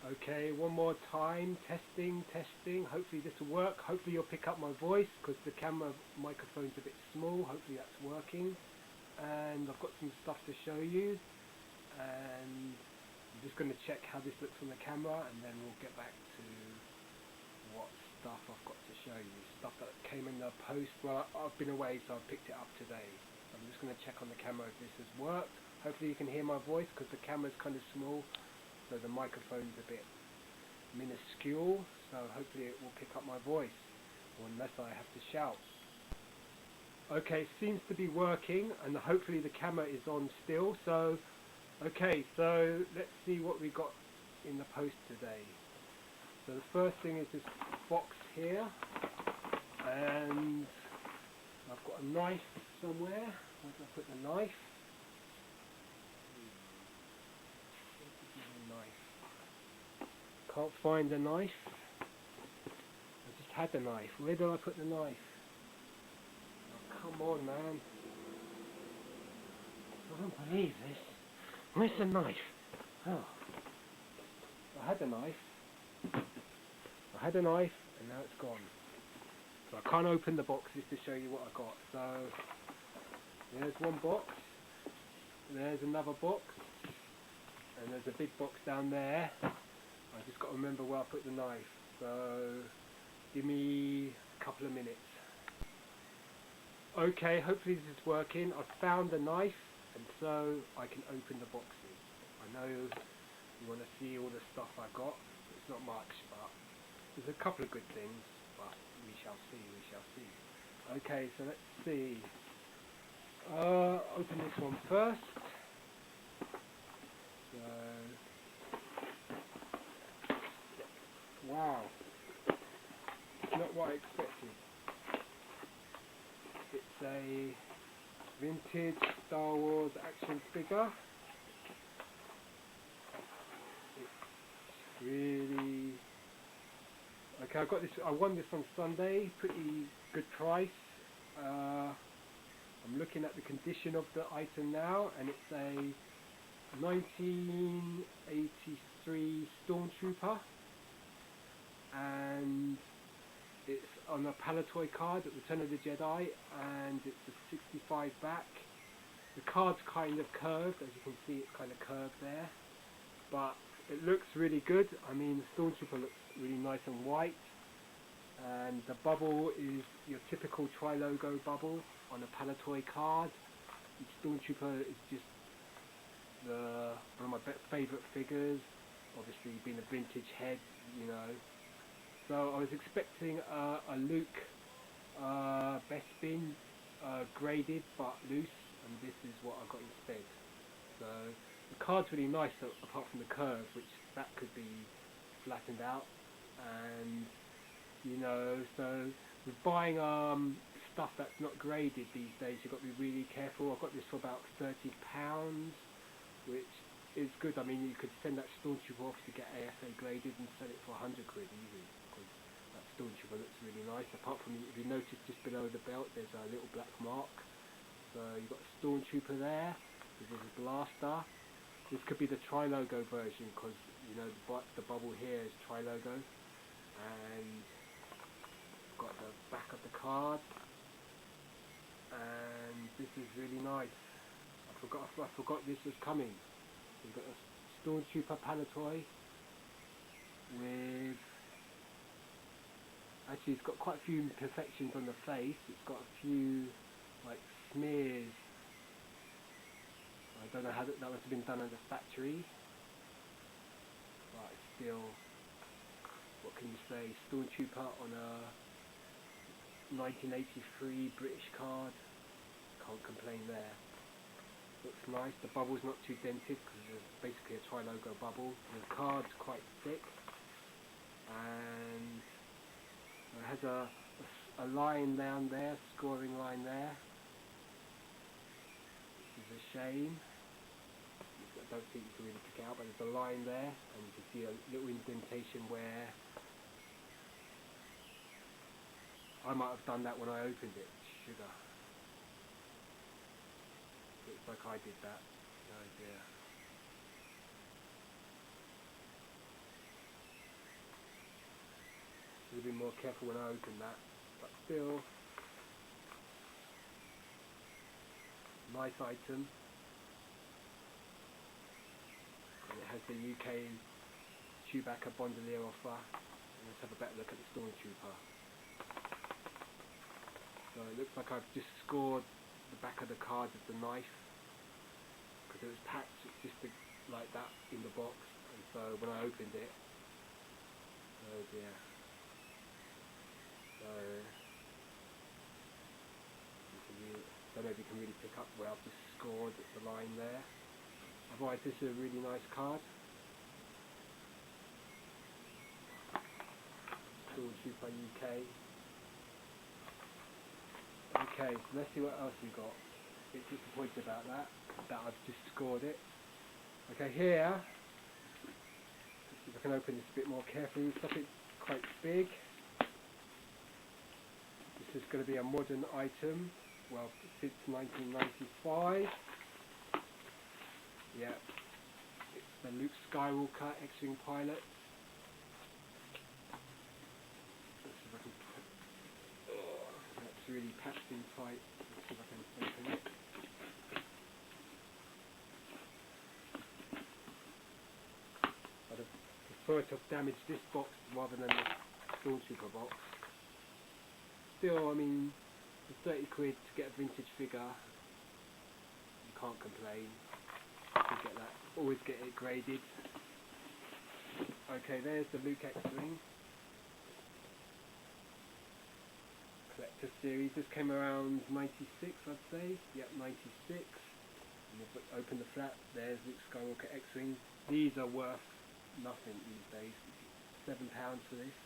Okay, one more time, testing. Hopefully this will work. Hopefully you'll pick up my voice because the camera microphone's a bit small. Hopefully that's working. And I've got some stuff to show you. And I'm just going to check how this looks on the camera, and then we'll get back to what stuff I've got to show you. Stuff that came in the post. Well, I've been away, so I picked it up today. I'm just going to check on the camera if this has worked. Hopefully you can hear my voice because the camera's kind of small. So the microphone's a bit minuscule, so hopefully it will pick up my voice, or unless I have to shout. Okay, it seems to be working, and hopefully the camera is on still. So, okay, so let's see what we got in the post today. So the first thing is this box here, and I've got a knife somewhere. Where did I put the knife? Can't find the knife. I just had the knife. Where did I put the knife? Oh, come on, man. I don't believe this. Where's the knife? Oh. I had the knife. And now it's gone. So I can't open the boxes to show you what I got. So there's one box. There's another box. And there's a big box down there. I just got to remember where I put the knife. So give me a couple of minutes. Okay, hopefully this is working. I've found the knife, and so I can open the boxes. I know you want to see all the stuff I got. It's not much, but there's a couple of good things, but we shall see. Okay, so let's see. Open this one first. So, wow, it's not what I expected. It's a vintage Star Wars action figure. It's really... Okay, I got this. I won this on Sunday. Pretty good price. I'm looking at the condition of the item now, and it's a 1983 Stormtrooper, and it's on a PALITOY card at Return of the Jedi, and it's a 65 back. The card's kind of curved, as you can see. It's kind of curved there, but it looks really good. I mean, the Stormtrooper looks really nice and white, and the bubble is your typical tri-logo bubble on a PALITOY card. The Stormtrooper is just one of my favourite figures, obviously being a vintage head, you know. So I was expecting a Luke Bespin graded but loose, and this is what I got instead. So the card's really nice, apart from the curve, which that could be flattened out. And you know, so with buying stuff that's not graded these days, you've got to be really careful. I got this for about £30, which is good. I mean, you could send that Stormtrooper off to get ASA graded and sell it for 100 quid easy, because that Stormtrooper looks really nice. Apart from, if you notice just below the belt, there's a little black mark. So you've got a Stormtrooper there, there's a blaster. This could be the tri-logo version, because you know the bubble here is tri-logo. And got the back of the card, and this is really nice. I forgot this was coming. You've got a Stormtrooper PALITOY with, actually it's got quite a few imperfections on the face. It's got a few like smears. I don't know how that must have been done at the factory, but it's still, what can you say, Stormtrooper on a 1983 British card. Can't complain there. Looks nice. The bubble's not too dented because it's basically a tri-logo bubble. The card's quite thick, and it has a line down there, scoring line there. This is a shame. I don't think you can really pick it out, but there's a line there, and you can see a little indentation where I might have done that when I opened it. Sugar. Looks like I did that. No idea. more careful when I open that, but still, nice item. And it has the UK Chewbacca Bondolier offer. And let's have a better look at the Stormtrooper. So it looks like I've just scored the back of the card with the knife, because it was packed just like that in the box, and so when I opened it, oh dear. So don't know if you can really pick up where I've just scored the line there. Otherwise, this is a really nice card. Stormtrooper UK. Okay, so let's see what else we got. A bit disappointed about that I've just scored it. Okay, here, let's see if I can open this a bit more carefully. Something quite big. This is going to be a modern item. Well, since 1995. Yeah, it's the Luke Skywalker X-Wing pilot. Let's see if I can put, that's really packed in tight. Let's see if I can open it. I'd have preferred to have damaged this box rather than the Stormtrooper box. Still, I mean, for 30 quid to get a vintage figure, you can't complain. You get that. Always get it graded. Okay, there's the Luke X-Wing Collector Series. This came around 96, I'd say. Yep, 96. And if I open the flap, there's Luke Skywalker X-Wing. These are worth nothing these days. £7 for this.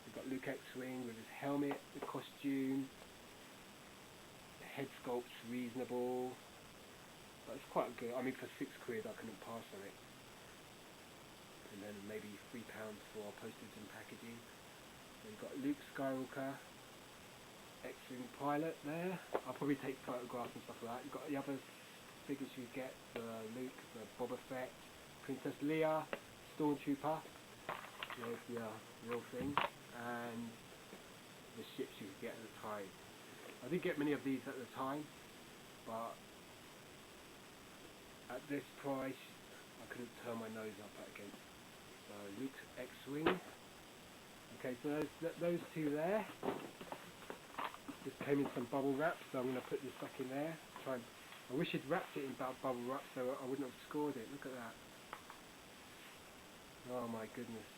We've got Luke X-Wing with his helmet, the costume. The head sculpt's reasonable. But it's quite good. I mean, for 6 quid I couldn't pass on it. And then maybe £3 for postage and packaging. So you've got Luke Skywalker X-Wing pilot there. I'll probably take photographs and stuff like that. You've got the other figures you get, the Luke, the Boba Fett, Princess Leia, Stormtrooper. There's the real thing. And the ships you could get at the time. I didn't get many of these at the time, but at this price I couldn't turn my nose up against. So Luke's X-Wing. Okay, so those two there. This came in some bubble wrap, so I'm going to put this back in there. I wish I'd wrapped it in bubble wrap so I wouldn't have scored it. Look at that. Oh my goodness.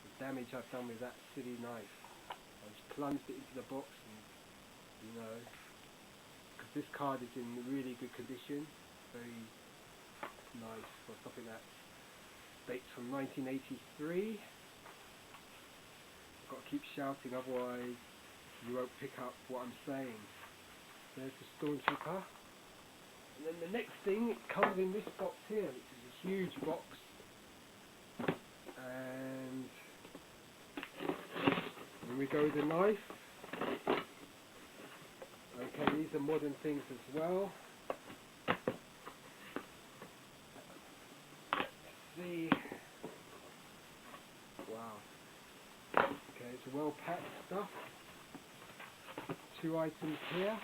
The damage I've done with that silly knife. I just plunged it into the box and, you know, because this card is in really good condition. Very nice for something that dates from 1983. I've got to keep shouting, otherwise you won't pick up what I'm saying. There's the Stormtrooper. And then the next thing, it comes in this box here, which is a huge box. And then we go with the knife. Okay, these are modern things as well. Let's see. Wow. Okay, it's well packed stuff. 2 items here.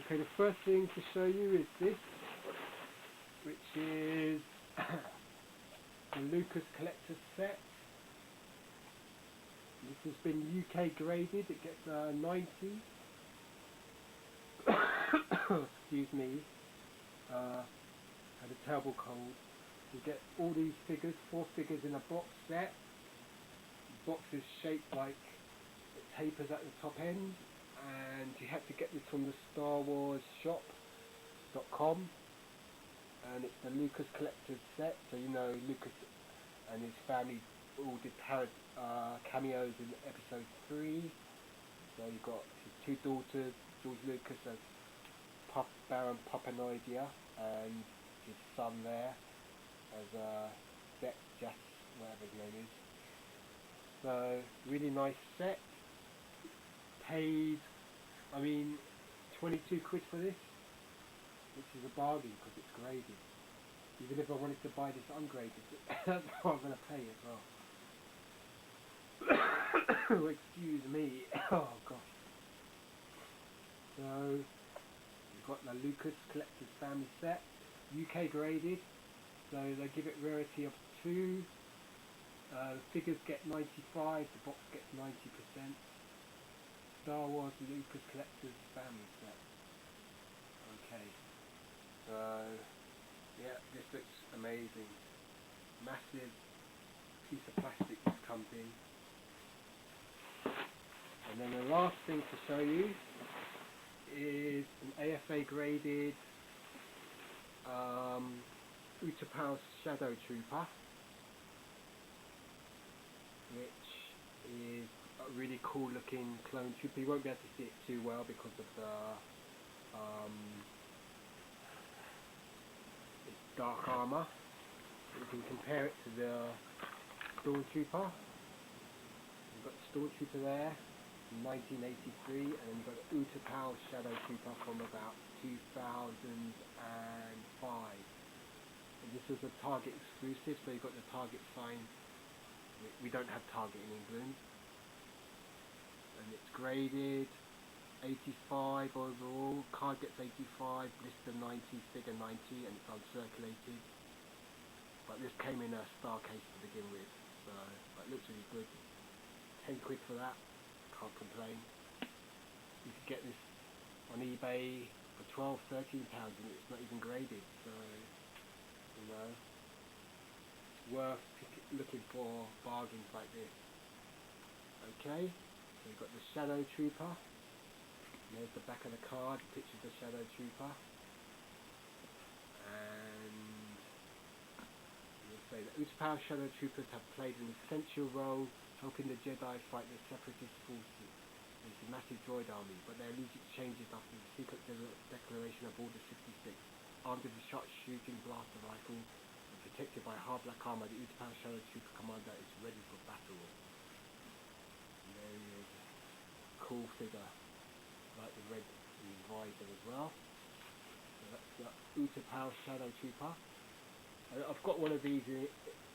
Okay, the first thing to show you is this, which is the Lucas Collector's Set. This has been UK graded. It gets 90. Excuse me. Had a terrible cold. You get all these figures, 4 figures in a box set. The box is shaped like it tapers at the top end. And you have to get this from the StarWarsShop.com, and it's the Lucas Collector's Set. So you know Lucas and his family all did cameos in episode 3. So you've got his 2 daughters, George Lucas as Baron Papanoidia, and his son there as Jas, whatever his name is. So really nice set. Paid, I mean, 22 quid for this, which is a bargain because it's graded. Even if I wanted to buy this ungraded, that's what I'm going to pay as well. Excuse me. Oh gosh. So you've got the Lucas Collector's Family Set, UK graded. So they give it rarity of 2. The figures get 95. The box gets 90%. Star Wars Lucas Collector's Family Set. Okay. So yeah, this looks amazing. Massive piece of plastic this comes in. And then the last thing to show you is an AFA graded UTAPAU Shadow Trooper, which is a really cool looking clone trooper. You won't be able to see it too well because of the its dark armour. You can compare it to the Stormtrooper. You've got the Stormtrooper there from 1983, and then you've got the UTAPAU Shadow Trooper from about 2005. And this is a Target exclusive, so you've got the Target sign. We don't have Target in England. And it's graded 85 overall. Card gets 85, blister 90, figure 90, and it's uncirculated. But this came in a star case to begin with, so it looks really good. 10 quid for that, can't complain. You could get this on eBay for £12, £13 and it's not even graded, so you know, it's worth looking for bargains like this. Okay, so you've got the Shadow Trooper. There's the back of the card, picture of the Shadow Trooper. And we'll say that UTAPAU Shadow Troopers have played an essential role helping the Jedi fight the Separatist forces. It's a massive droid army, but their allegiance changes after the secret declaration of Order 66. Armed with a sharpshooting blaster rifle and protected by hard black armor, the UTAPAU Shadow Trooper commander is ready for battle. And there he is. Cool figure. Like the red visor as well. So that's the UTAPAU Shadow Trooper. I've got one of these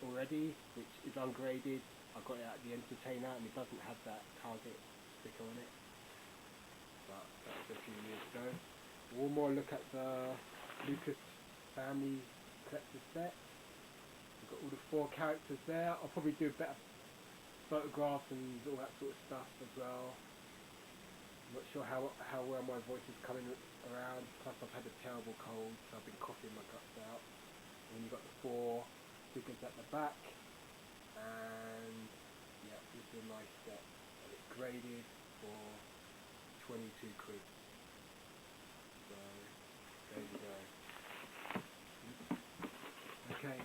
already, which is ungraded. I got it at the Entertainer, and it doesn't have that Target sticker on it. But that was a few years ago. One more look at the Lucas Family Collector Set. We've got all the 4 characters there. I'll probably do a better photograph and all that sort of stuff as well. I'm not sure how well my voice is coming around, plus I've had a terrible cold, so I've been coughing my guts out. And then you've got the 4 figures at the back, and yeah, this is a nice set, and it's graded for 22 quid. So, there you go. Okay,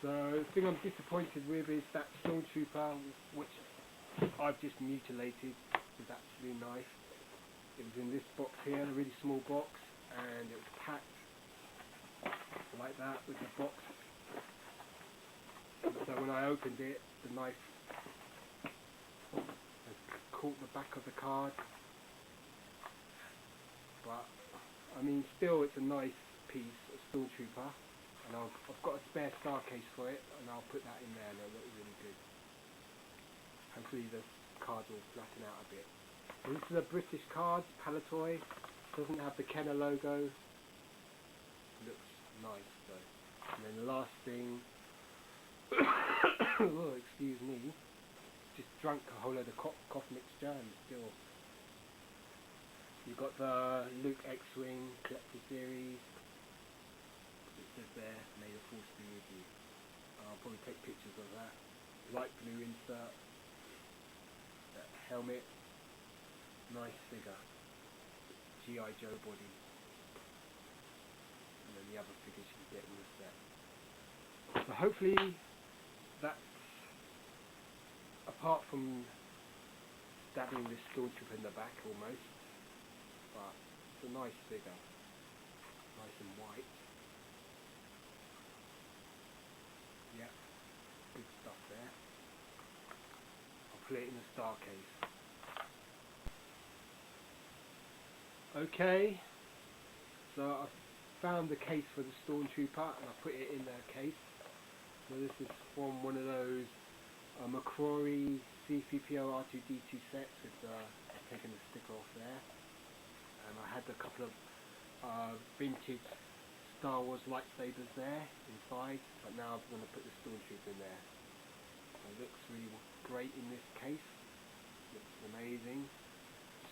so the thing I'm disappointed with is that Stormtrooper, which I've just mutilated. Is actually nice. It was in this box here, a really small box, and it was packed like that with the box. And so when I opened it, the knife has caught the back of the card. But I mean, still, it's a nice piece, a Stormtrooper, and I've got a spare star case for it, and I'll put that in there, and it'll look really good. Hopefully the card will flatten out a bit. So this is a British card, PALITOY. Doesn't have the Kenner logo. Looks nice though. And then the last thing, oh, excuse me, just drank a whole load of cough mixture and still. You've got the Luke X-Wing Collector Series. It says there, may the force be with you. I'll probably take pictures of that. Light blue insert. Helmet, nice figure, G.I. Joe body, and then the other figures you can get in the set. So hopefully that's, apart from stabbing this Stormtrooper in the back almost, but it's a nice figure, nice and white. Yeah, good stuff there. Put it in the star case. Okay, so I found the case for the Stormtrooper and I put it in the case. So this is from one of those a McCrory C3PO R2D2 sets with I've taken the sticker off there, and I had a couple of vintage Star Wars lightsabers there inside, but now I'm going to put the Stormtrooper in there. So it looks really great in this case. Looks amazing.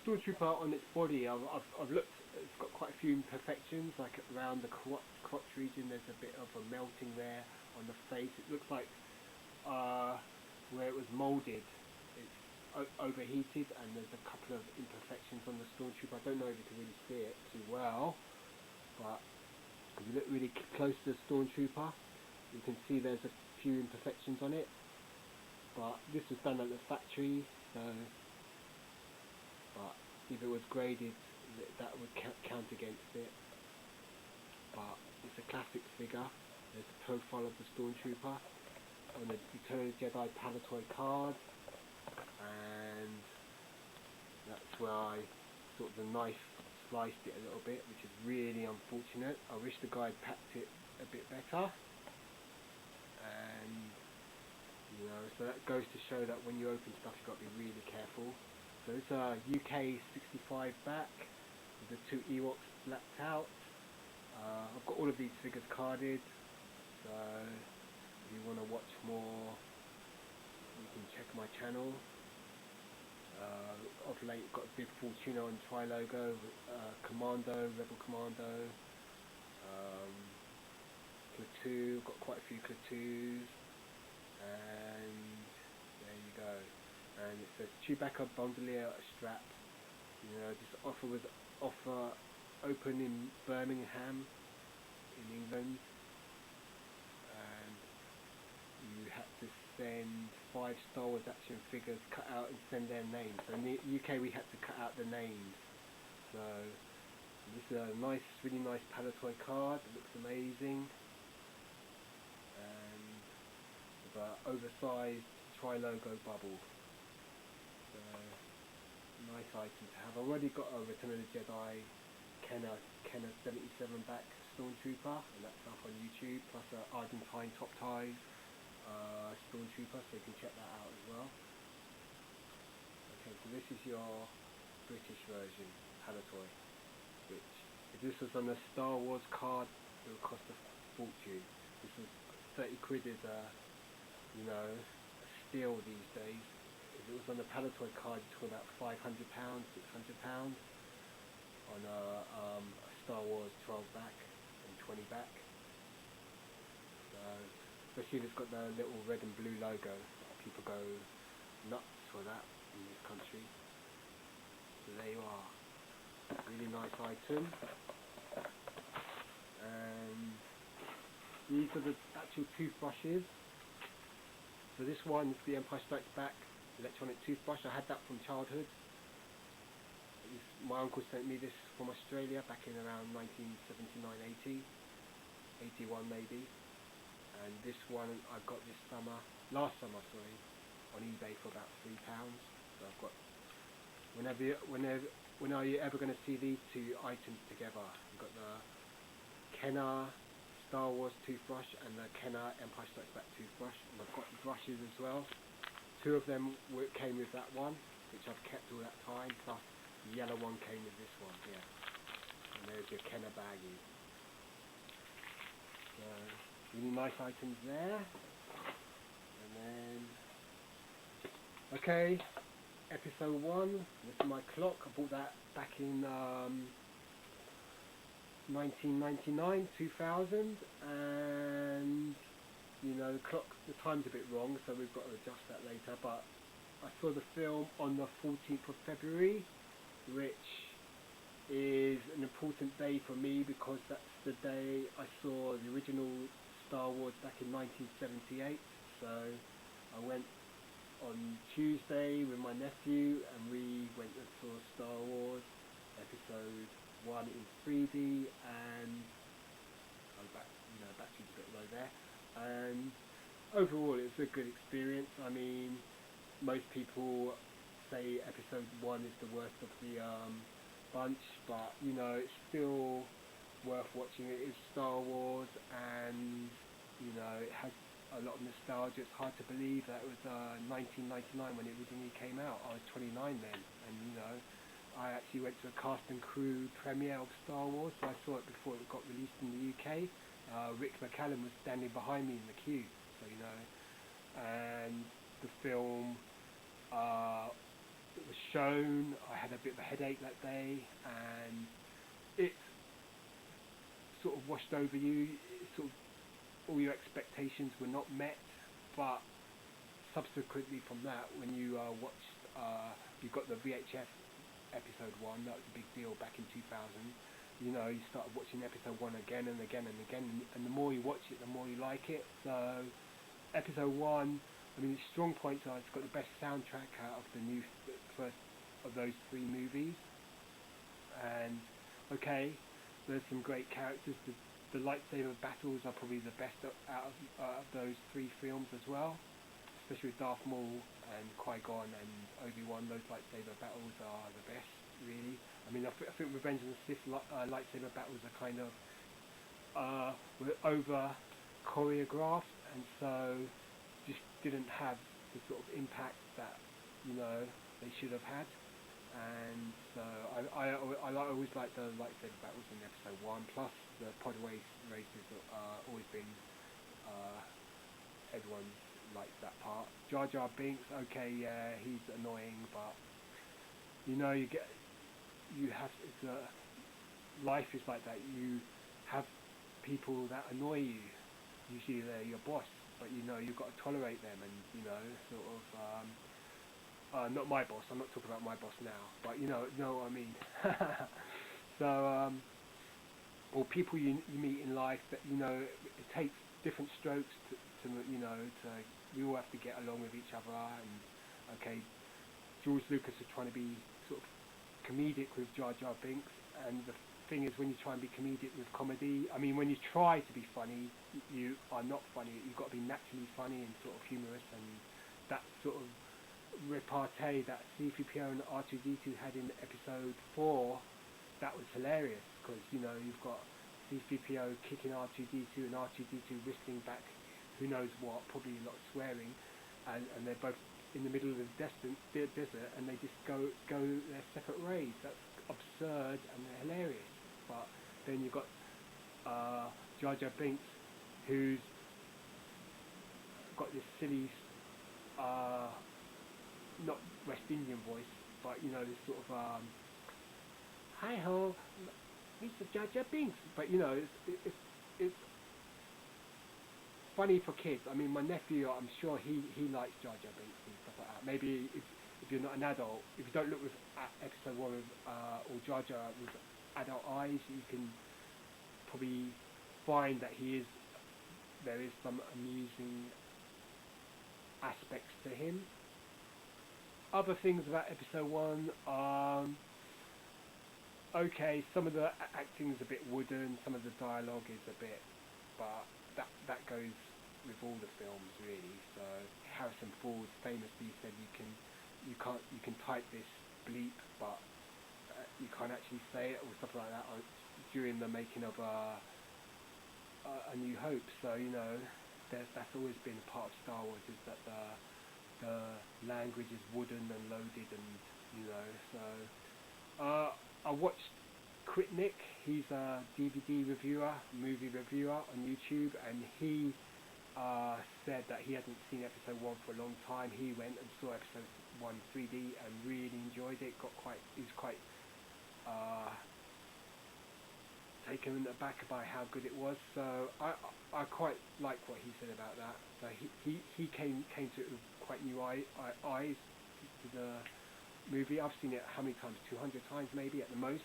Stormtrooper on its body, I've looked. It's got quite a few imperfections, like around the crotch region. There's a bit of a melting there on the face. It looks like where it was moulded, it's overheated, and there's a couple of imperfections on the Stormtrooper. I don't know if you can really see it too well, but if you look really close to the Stormtrooper, you can see there's a few imperfections on it. But this was done at the factory, so but if it was graded, that would count against it. But it's a classic figure. There's the profile of the Stormtrooper on the Return of the Jedi PALITOY card, and that's where I sort of the knife sliced it a little bit, which is really unfortunate. I wish the guy had packed it a bit better, and you know, so that goes to show that when you open stuff, you've got to be really careful. So it's a UK 65 back with the two Ewoks blacked out. I've got all of these figures carded, so if you want to watch more, you can check my channel. Of late, got a big Fortuna and Tri-Logo, Commando, Rebel Commando, Klaatu, got quite a few Klaatus, and there you go. And it says Chewbacca bandolier strap. You know, this offer was open in Birmingham, in England, and you had to send 5 Star Wars action figures cut out and send their names. So in the UK we had to cut out the names. So this is a nice, really nice PALITOY card. It looks amazing, and with an oversized Tri-Logo bubble. So nice item to have. I've already got a Return of the Jedi Kenner 77 back Stormtrooper, and that's up on YouTube, plus an Argentine top ties Stormtrooper, so you can check that out as well. Okay, so this is your British version, PALITOY, which if this was on a Star Wars card, it would cost a fortune. This was 30 quid is you know, a steal these days. If it was on a PALITOY card, you're talking about £500, £600 on a Star Wars 12 back and 20 back. So, especially if it's got the little red and blue logo, people go nuts for that in this country. So there you are, really nice item. And these are the actual toothbrushes. So this one is the Empire Strikes Back electronic toothbrush. I had that from childhood. My uncle sent me this from Australia back in around 1979, 80, 81 maybe. And this one I got this summer, last summer, sorry, on eBay for about £3. So I've got, when are you ever going to see these two items together? You've got the Kenner Star Wars toothbrush and the Kenner Empire Strikes Back toothbrush. And I've got brushes as well. 2 of them came with that one, which I've kept all that time, plus the yellow one came with this one here. And there's your Kenner baggie. So, really nice items there. And then, okay, episode 1, this is my clock. I bought that back in 1999, 2000, and you know, the time's a bit wrong, so we've got to adjust that later, but I saw the film on the 14th of February, which is an important day for me because that's the day I saw the original Star Wars back in 1978. So I went on Tuesday with my nephew and we went and saw Star Wars episode 1 in 3D, and battery's a bit low there. And overall it was a good experience. I mean, most people say episode 1 is the worst of the bunch, but you know, it's still worth watching. It is Star Wars, and you know, it has a lot of nostalgia. It's hard to believe that it was 1999 when it originally came out. I was 29 then, and you know, I actually went to a cast and crew premiere of Star Wars, so I saw it before it got released in the UK. Rick McCallum was standing behind me in the queue, so you know, and the film it was shown. I had a bit of a headache that day, and it sort of washed over you. It sort of all your expectations were not met, but subsequently from that, when you watched, you got the VHS episode 1, that was a big deal back in 2000. You know, you started watching episode 1 again and again and again, and the more you watch it, the more you like it. So, episode 1, I mean, the strong points are it's got the best soundtrack out of the first of those 3 movies. And, okay, there's some great characters. The lightsaber battles are probably the best out of those 3 films as well, especially with Darth Maul and Qui-Gon and Obi-Wan. Those lightsaber battles are the best, really. I mean, I think Revenge of the Sith lightsaber battles are kind of were over choreographed, and so just didn't have the sort of impact that, you know, they should have had. And so I always like the lightsaber battles in episode 1, plus the pod races have always been, everyone likes that part. Jar Jar Binks, okay, yeah, he's annoying, but you know, life is like that. You have people that annoy you. Usually they're your boss, but you know, you've got to tolerate them, and you know, sort of, not my boss, I'm not talking about my boss now, but you know what I mean. So, or people you meet in life that, you know, it takes different strokes to you know, we all have to get along with each other. And okay, George Lucas is trying to be sort of comedic with Jar Jar Binks, and the thing is, when you try and be comedic with comedy, I mean, when you try to be funny, you are not funny. You've got to be naturally funny and sort of humorous, and that sort of repartee that C-3PO and R2-D2 had in episode 4, that was hilarious, because, you know, you've got C-3PO kicking R2-D2 and R2-D2 whistling back who knows what, probably a lot of swearing, and they're both in the middle of the desert, and they just go their separate ways. That's absurd and hilarious. But then you've got Jar Jar Binks, who's got this silly, not West Indian voice, but you know, this sort of hi ho, Mr. Jar Jar Binks. But you know, it's funny for kids. I mean, my nephew, I'm sure he likes Jar Jar Binks and stuff like that. Maybe if you're not an adult, if you don't look at episode 1 with or Jar Jar with adult eyes, you can probably find that there is some amusing aspects to him. Other things about episode 1, okay, some of the acting is a bit wooden, some of the dialogue is a bit, but that goes with all the films, really. So Harrison Ford famously said you can type this bleep, but you can't actually say it, or stuff like that, during the making of A New Hope. So you know, that's always been part of Star Wars, is that the language is wooden and loaded, and you know. So I watched Critnick. He's a DVD reviewer, movie reviewer on YouTube, and he said that he hadn't seen episode 1 for a long time. He went and saw episode 1 3D and really enjoyed it. He was quite taken aback by how good it was. So I quite like what he said about that. So he came to it with quite new eyes to the movie. I've seen it how many times? 200 times maybe at the most,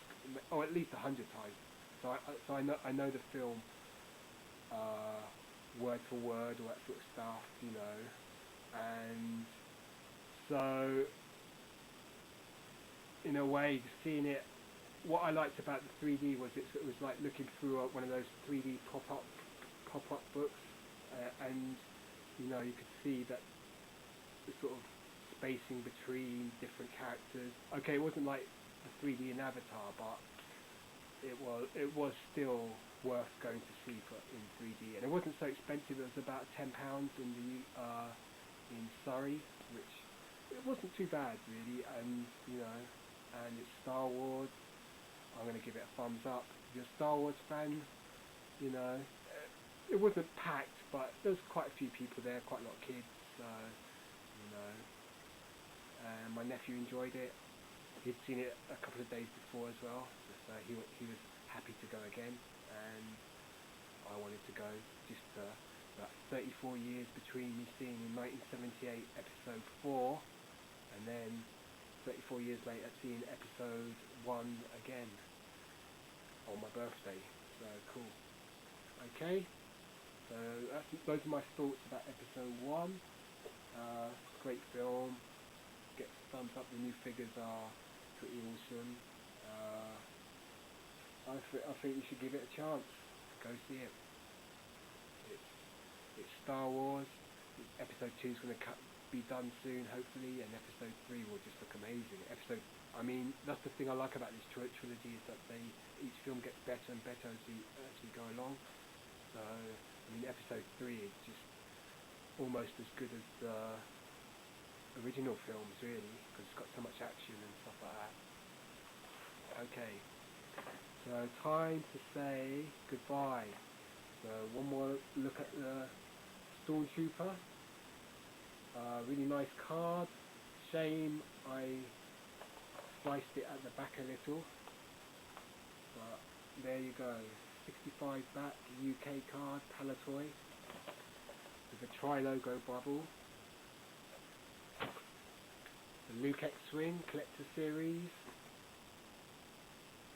or at least 100 times. So I know the film word for word, all that sort of stuff, you know. And so in a way, seeing it, what I liked about the 3D was it was like looking through one of those 3D pop-up books, and you know, you could see that the sort of spacing between different characters. Okay, it wasn't like the 3D in Avatar, but it was still worth going to see in 3D. And it wasn't so expensive. It was about £10 in Surrey, which it wasn't too bad really. And and it's Star Wars. I'm going to give it a thumbs up. If you're a Star Wars fan, it wasn't packed, but there was quite a few people there, quite a lot of kids. So and my nephew enjoyed it. He'd seen it a couple of days before as well, so he was happy to go again, and I wanted to go. Just about 34 years between me seeing in 1978 episode 4, and then 34 years later seeing episode 1 again on my birthday. So cool. Okay, so those are my thoughts about episode 1. Great film. Get thumbs up. The new figures are pretty awesome. I think you should give it a chance. Go see it. It's Star Wars. Episode 2 is going to be done soon, hopefully, and episode 3 will just look amazing. That's the thing I like about this trilogy, is that each film gets better and better as we go along. So episode 3 is just almost as good as the original films, really, because it's got so much action and stuff like that. Okay, so time to say goodbye. So one more look at the Stormtrooper. Really nice card. Shame I sliced it at the back a little, but there you go. 65 back UK card, PALITOY, with a tri-logo bubble. The Luke X-Wing Collector Series.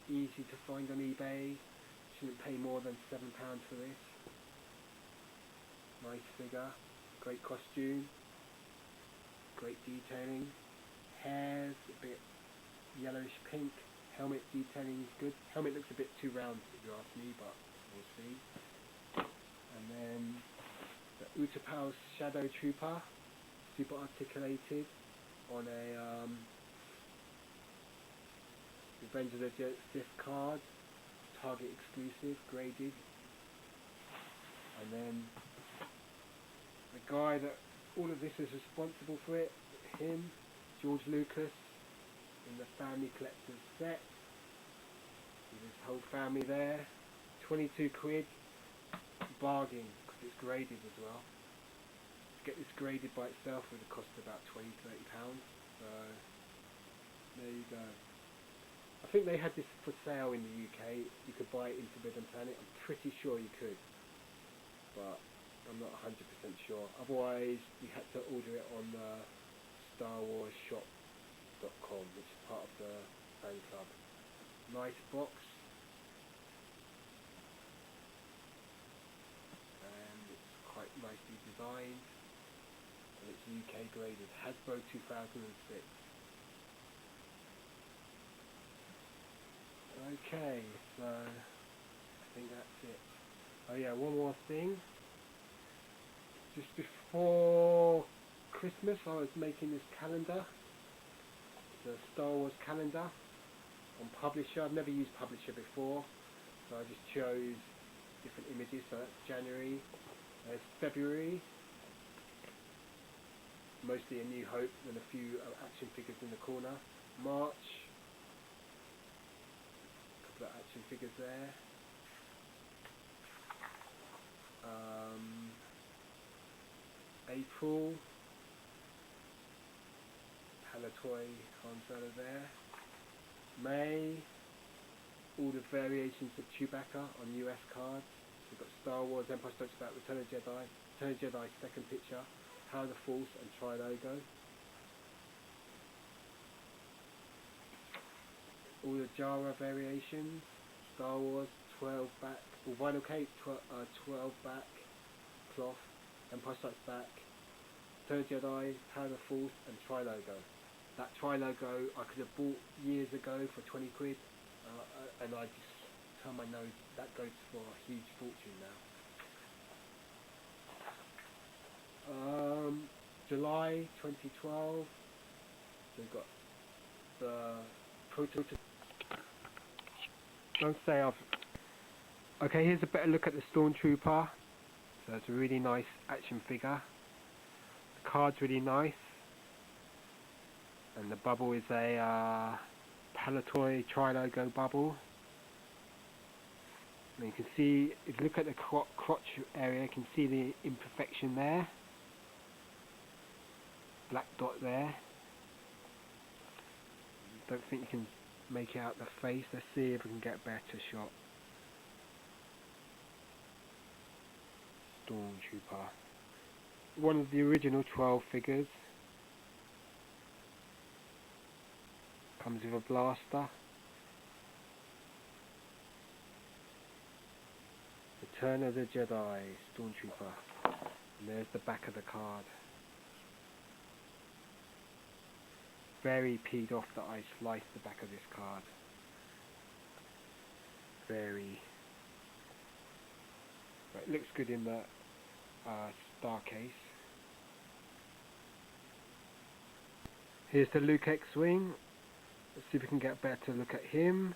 Easy to find on eBay. Shouldn't pay more than £7 for this. Nice figure. Great costume. Great detailing. Hair's a bit yellowish pink. Helmet detailing is good. Helmet looks a bit too round if you ask me, but we'll see. And then the UTAPAU Shadow Trooper, super articulated, on a Revenge of the Sith card, Target exclusive, graded. And then the guy that all of this is responsible for it, him, George Lucas, in the Family Collector's set, with his whole family there. 22 quid, bargain, because it's graded as well. To get this graded by itself would have cost about £20–30. So there you go. I think they had this for sale in the UK. You could buy it in Forbidden Planet. I'm pretty sure you could, but I'm not 100% sure. Otherwise, you had to order it on the StarWarsShop.com, which is part of the fan club. Nice box. And it's quite nicely designed. And it's UK graded. Hasbro 2006. Okay, so I think that's it. Oh yeah, one more thing. Just before Christmas I was making this calendar. It's a Star Wars calendar on Publisher. I've never used Publisher before, so I just chose different images. So that's January, there's February, mostly A New Hope and a few action figures in the corner. March, couple of action figures there. April, PALITOY Han Solo there. May, all the variations of Chewbacca on US cards. We've got Star Wars, Empire Strikes Back, Return of Jedi second picture, Power of the Force and tri-logo. All the Jara variations, Star Wars 12 back, or vinyl case 12 back, cloth, Empire Strikes Back, Return of Jedi, Power of the Force and tri-logo. That tri-logo I could have bought years ago for 20 quid, and I just turn my nose, that goes for a huge fortune now. July 2012, we've got the prototype. Don't say I've Okay, here's a better look at the Stormtrooper. So it's a really nice action figure. The card's really nice. And the bubble is a PALITOY tri-logo bubble. And you can see, if you look at the crotch area, you can see the imperfection there. Black dot there. Don't think you can make out the face. Let's see if we can get a better shot. Stormtrooper. One of the original 12 figures. Comes with a blaster. Return of the Jedi, Stormtrooper. And there's the back of the card. Very peed off that I sliced the back of this card. Very. But it looks good in the star case. Here's the Luke X-Wing. Let's see if we can get a better look at him.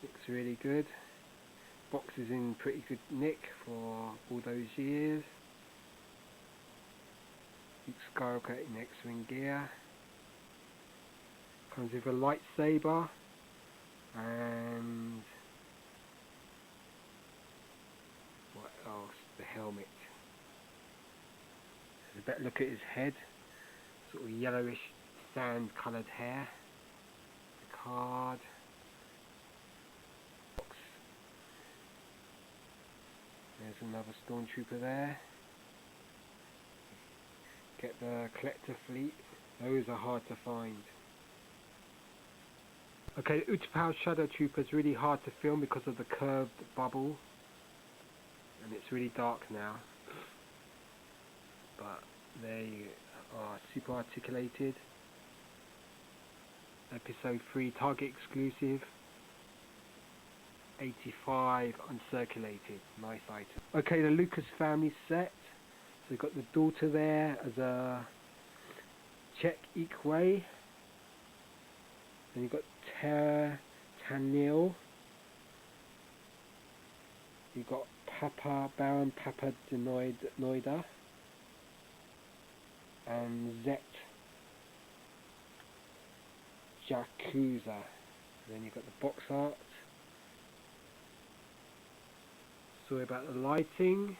Looks really good. Box is in pretty good nick for all those years. Luke Skywalker in X-Wing gear. Comes with a lightsaber and what else? The helmet. There's a better look at his head. Sort of yellowish sand coloured hair. The card. Box. There's another Stormtrooper there. Get the collector fleet. Those are hard to find. Okay, the UTAPAU Shadow Trooper is really hard to film because of the curved bubble. And it's really dark now. But they are super articulated. Episode 3 Target exclusive. 85 uncirculated. Nice item. Okay, the Lucas family set. So we've got the daughter there as a Czech Equay. Then you've got Tanil. You've got Baron Papa Noida. And Zet Yakuza. Then you've got the box art. Sorry about the lighting.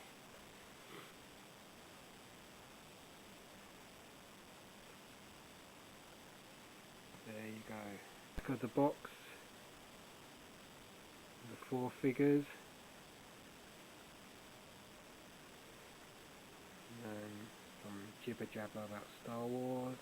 There you go. Look at the box. The 4 figures. And some jibber jabber about Star Wars.